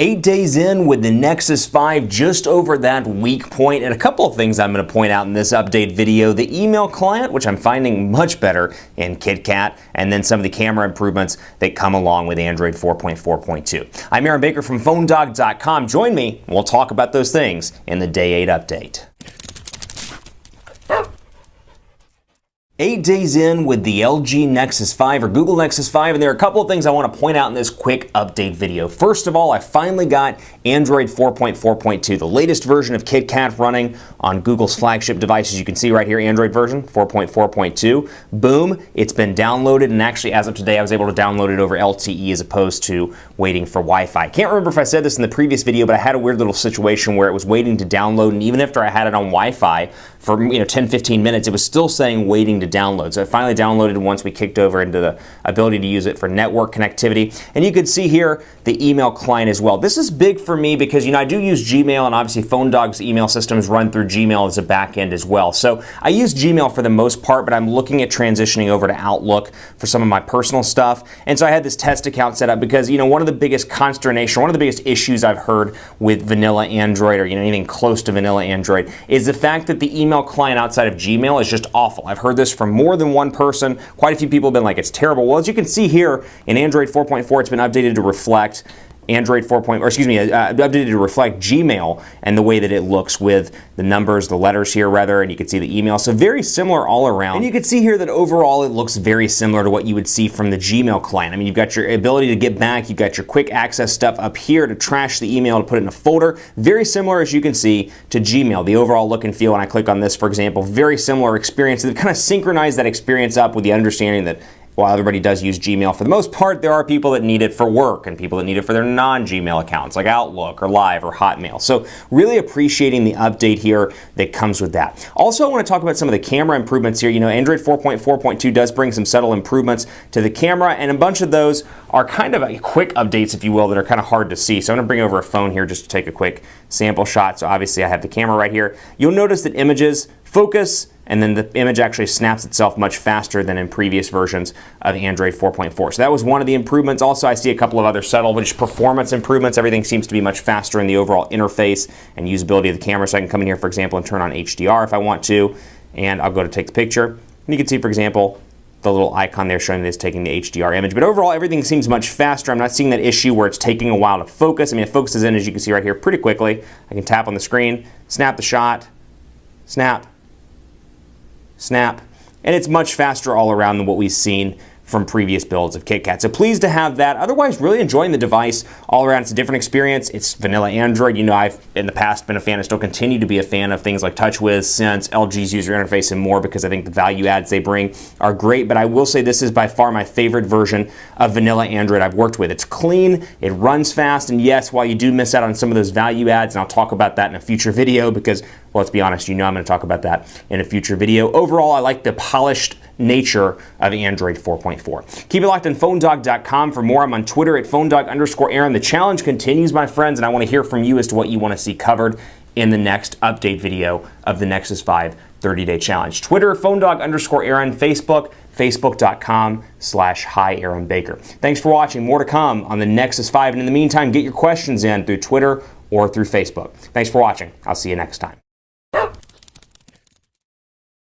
8 days in with the Nexus 5, just over that weak point, and a couple of things I'm going to point out in this update video. The email client, which I'm finding much better in KitKat, and then some of the camera improvements that come along with Android 4.4.2. I'm Aaron Baker from PhoneDog.com. Join me, and we'll talk about those things in the Day 8 update. 8 days in with the LG Nexus 5 or Google Nexus 5, and there are a couple of things I want to point out in this quick update video. First of all, I finally got Android 4.4.2, the latest version of KitKat running on Google's flagship devices. You can see right here, Android version 4.4.2. Boom, it's been downloaded, and actually as of today I was able to download it over LTE as opposed to waiting for Wi-Fi. Can't remember if I said this in the previous video, but I had a weird little situation where it was waiting to download, and even after I had it on Wi-Fi for 10-15 minutes, it was still saying waiting to download. So I finally downloaded it once we kicked over into the ability to use it for network connectivity. And you can see here the email client as well. This is big for me because, I do use Gmail, and obviously PhoneDog's email systems run through Gmail as a back end as well. So I use Gmail for the most part, but I'm looking at transitioning over to Outlook for some of my personal stuff. And so I had this test account set up because, one of the biggest consternation, one of the biggest issues I've heard with vanilla Android or, anything close to vanilla Android is the fact that the email client outside of Gmail is just awful. I've heard this from more than one person. Quite a few people have been like, it's terrible. Well, as you can see here in Android 4.4, it's been updated to reflect updated to reflect Gmail and the way that it looks with the numbers, the letters here rather, and you can see the email. So very similar all around. And you can see here that overall it looks very similar to what you would see from the Gmail client. You've got your ability to get back, you've got your quick access stuff up here to trash the email, to put it in a folder. Very similar, as you can see, to Gmail. The overall look and feel, when I click on this, for example, very similar experience. They've kind of synchronized that experience up with the understanding that while everybody does use Gmail, for the most part, there are people that need it for work and people that need it for their non-Gmail accounts like Outlook or Live or Hotmail. So really appreciating the update here that comes with that. Also, I want to talk about some of the camera improvements here. Android 4.4.2 does bring some subtle improvements to the camera, and a bunch of those are kind of quick updates, if you will, that are kind of hard to see. So I'm going to bring over a phone here just to take a quick sample shot. So obviously I have the camera right here. You'll notice that images focus, and then the image actually snaps itself much faster than in previous versions of Android 4.4. So that was one of the improvements. Also, I see a couple of other subtle performance improvements. Everything seems to be much faster in the overall interface and usability of the camera. So I can come in here, for example, and turn on HDR if I want to, and I'll go to take the picture. And you can see, for example, the little icon there showing that it's taking the HDR image. But overall, everything seems much faster. I'm not seeing that issue where it's taking a while to focus. It focuses in, as you can see right here, pretty quickly. I can tap on the screen, snap the shot, snap, snap, and it's much faster all around than what we've seen from previous builds of KitKat. So pleased to have that. Otherwise, really enjoying the device all around. It's a different experience. It's vanilla Android. I've in the past been a fan and still continue to be a fan of things like TouchWiz, Sense, LG's user interface, and more, because I think the value adds they bring are great. But I will say this is by far my favorite version of vanilla Android I've worked with. It's clean, it runs fast, and yes, while you do miss out on some of those value adds, and I'll talk about that in a future video because, well, let's be honest, I'm going to talk about that in a future video. Overall, I like the polished nature of Android 4.4. Keep it locked on PhoneDog.com for more. I'm on Twitter at PhoneDog_Aaron. The challenge continues, my friends, and I want to hear from you as to what you want to see covered in the next update video of the Nexus 5 30-day challenge. Twitter, PhoneDog_Aaron. Facebook, Facebook.com/HiAaronBaker. Thanks for watching. More to come on the Nexus 5. And in the meantime, get your questions in through Twitter or through Facebook. Thanks for watching. I'll see you next time.